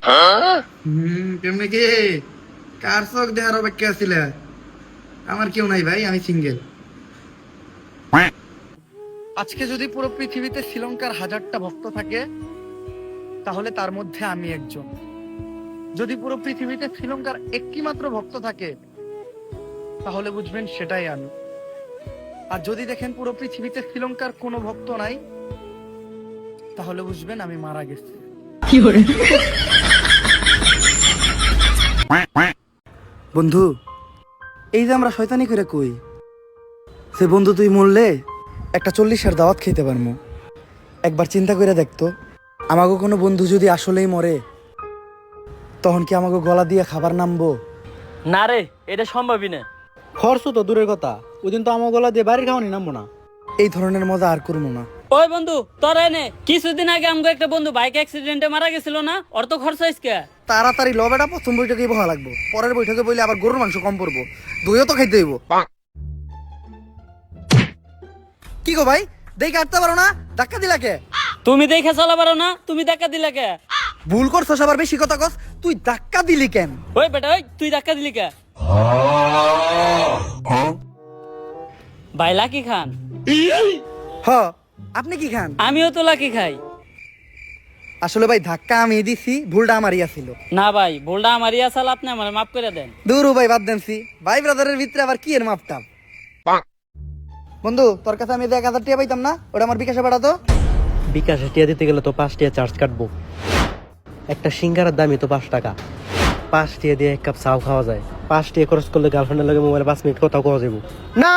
কেমনে কি কার চোখ দেখার অপেক্ষা ছিল? আমার কেউ নাই ভাই, আমি সিঙ্গেল। আজকে যদি পুরো পৃথিবীতে শ্রীলঙ্কার 1000টা ভক্ত থাকে তাহলে তার মধ্যে আমি একজন। যদি পুরো পৃথিবীতে শ্রীলঙ্কার একটি মাত্র ভক্ত থাকে তাহলে বুঝবেন সেটাই আমি। আর যদি দেখেন পুরো পৃথিবীতে শ্রীলঙ্কার কোনো ভক্ত নাই তাহলে বুঝবেন আমি মারা গেছি। বন্ধু, এই যে আমরা শয়তানি করে কই সে বন্ধু তুই মরলে একটা 40-এর দাওয়াত খেতে পারবো। একবার চিন্তা করে দেখতো, আমাকে কোনো বন্ধু যদি আসলেই মরে তখন কি আমাকে গলা দিয়ে খাবার নামবো? না রে, এটা সম্ভবই না। খরচ তো দূরের কথা, ওই দিন তো আমার গলা দিয়ে বাড়ির খাওয়ানি নামবো না। এই ধরনের মজা আর করবো না। ওই বন্ধু, তোর এনে কিছুদিন আগে আমাকে একটা বন্ধু বাইক অ্যাক্সিডেন্টে মারা গেছিল না? ওর তো খরচ হয়েছে। তাড়াতাড়ি লবেটা প্রথম বৈঠকেই বহা লাগবো, পরের বৈঠকে বইলে আবার গরুর মাংস কম পড়বো, দইও তো খাইতে হইব। কি গো ভাই, দেখে কাটতে পারো না? ধাক্কা দিলা কে? তুমি দেখে চলা পারো না? তুমি ধাক্কা দিলে কে? ভুল করছো, সবার বেশি কথা কস। তুই ধাক্কা দিলি কেন? ওই বেটা, ওই তুই ধাক্কা দিলি কে? ভাই লাকি খান। হ, আপনি কি খান? আমিও তো লাকি খাই। আসলে ভাই ধাক্কা আমি দিছি, ভুলটা আমারই ছিল। না ভাই, ভুলটা আমারই আসাল, আপনি আমার মাফ করে দেন। দূরু ভাই, বাদ দেনছি। ভাই ব্রাদারের ভিতরে আবার কি এর মাপটাপ? বন্ধু, তোর কাছে আমি 1000 টাকা পাইতাম না, ওটা আমার বিকাশে পাঠাতো। বিকাশে টিয়া দিতে গেলে তো 5 টাকা চার্জ কাটবো। একটা সিঙ্গারার দামই তো 5 টাকা। 5 টাকা দিয়ে 1 কাপ চাও খাওয়া যায়। 5 টাকা খরচ করলে গার্লফ্রেন্ডের লগে মোবাইলে 5 মিনিট কথা কওয়া যাবো না।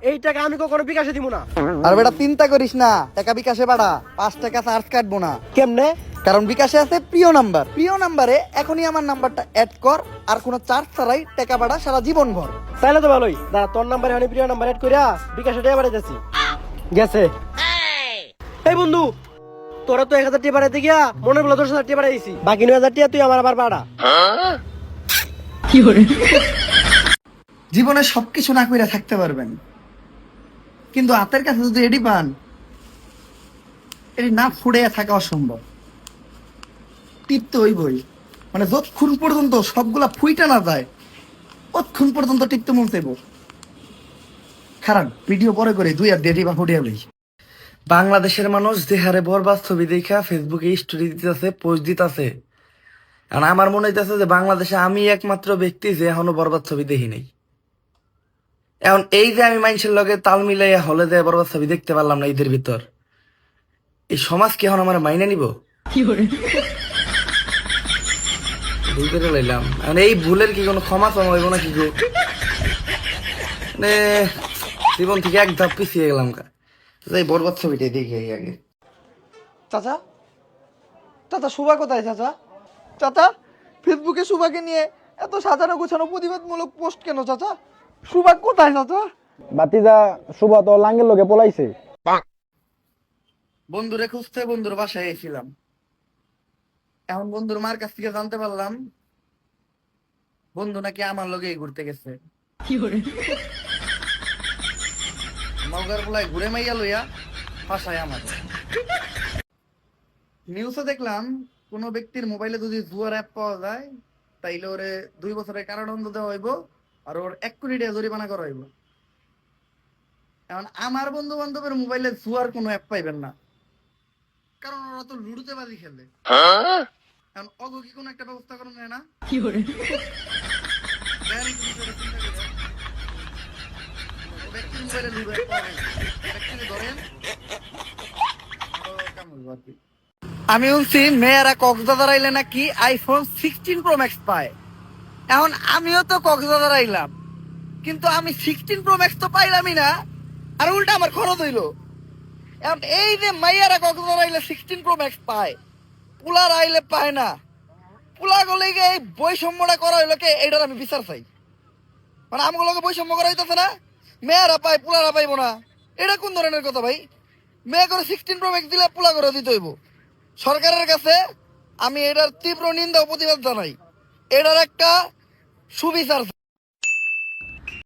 এই টাকা আমি কখনো বিকাশে দিব না। আর বেটা চিন্তা করিস না, টাকা বিকাশে পাঠা, 5 টাকা চার্জ কাটবো না। কেমনে? কারণ বিকাশে আছে প্রিয় নাম্বার। প্রিয় নাম্বারে এখনই আমার নাম্বারটা অ্যাড কর, আর কোনো চার্জ ছাড়াই টাকা পাঠা সারা জীবন ভর। তাইলে তো ভালোই। দাঁড়া, তোর নাম্বারে আমি প্রিয় নাম্বার এড কইরা বিকাশে টাকা পাঠাইতেছি। গেছে। এই বন্ধু, তোরা তো 1000 টাকা পাঠাইতে গিয়া মনে বলে 10,000 টাকা পাঠাইছি। বাকি 9,000 টাকা তুই আমার আবার পাঠা। জীবনে সবকিছু না কইরা থাকতে পারবেন, কিন্তু হাতের কাছে যদি এডি পান, এটি না ফুড়ে থাকা অসম্ভব। টিপতে হইবই, মানে যতক্ষণ পর্যন্ত সবগুলা ফুইটা না যায় ততক্ষণ পর্যন্ত টিপতে মন চাইব। খারাপ ভিডিও পরে করে 2 আর দেড়ি বা ফুটিয়ে লই। বাংলাদেশের মানুষ যে হারে বরবাদ ছবি দেখা ফেসবুকে স্টোরি দিতেছে, পোস্ট দিতেছে, আর আমার মনে হইতেছে যে বাংলাদেশে আমি একমাত্র ব্যক্তি যে এখনো বরবাদ ছবি দেখি নাই। এখন এই যে আমি মানুষের লগে তাল মিলাইয়া হলে যে বরবাদ ছবি দেখতে পারলাম না ঈদের ভিতর, এই সমাজ কি এখন আমার মাইনে নিব? ভুল করে লইলাম, এখন এই ভুলের কি কোনো ক্ষমা চমা হইব না? কি গো, মানে জীবন থেকে এক ধাপ পিছিয়ে গেলাম। এই বরবাদ ছবিটাই দেখি আগে। চাচা, চাচা সুভা কোথায়? চাচা, চাচা ফেসবুকে সুভাকে নিয়ে এত সাজানো গোছানো প্রতিবাদমূলক পোস্ট কেন? চাচা সুভা কোথায়? চাচা বাতিজা সুবা তো লাঙ্গের লগে পলাইছে। বন্ধুরে খুঁজতে বন্ধুর বাসায় এসেছিলাম, এখন বন্ধুর মার কাছ থেকে জানতে পারলাম বন্ধু নাকি আমার লগে ঘুরতে গেছে। নগর বলাই ঘুরে মাইয়া লইয়া বাসায় আমার। নিউজে দেখলাম কোন ব্যক্তির মোবাইলে যদি জুয়ার অ্যাপ পাওয়া যায় তাইলে ওরে 2 বছরের কারাদণ্ড দেওয়া হইব, আর ওর 1 কোটি টাকা জরিমানা করা হইব। এখন আমার বন্ধু বান্ধবের মোবাইলে জুয়ার কোনো অ্যাপ পাইবেন না, কারণ ওরা তো লুডুতে বাজি খেলে। এখন অগো কি কোনো একটা ব্যবস্থা করা যায় না? ব্যক্তির মোবাইলে লুডু অ্যাপ পাওয়া যায়, ব্যক্তিকে ধরেন। আমি শুনছি মেয়েরা কক্সবাজার আইলে নাকি আইফোন 16 প্রো ম্যাক্স পায়। এখন আমিও তো কক্সবাজার আইলাম, কিন্তু আমি 16 প্রো ম্যাক্স তো পাইলামই না, আর উল্টা আমার খরচ হইলো। এখন এই যে মাইয়ারা কক্সবাজার আইলে 16 প্রো ম্যাক্স পায়, পুলার আইলে পায় না। পুলা গলে এই বৈষম্যটা করা হইলো কে? এইটার আমি বিচার চাই। মানে আমগুলোকে বৈষম্য করা হইতেছে না, মেয়েরা পায় পুলারা পাইবো না, এটা কোন ধরনের কথা ভাই? মেয়ে করে 16 প্রো ম্যাক্স দিলে পুলা করে দিতে হইব। সরকারের কাছে আমি এটার তীব্র নিন্দা ও প্রতিবাদ জানাই, এটার একটা সুবিচার।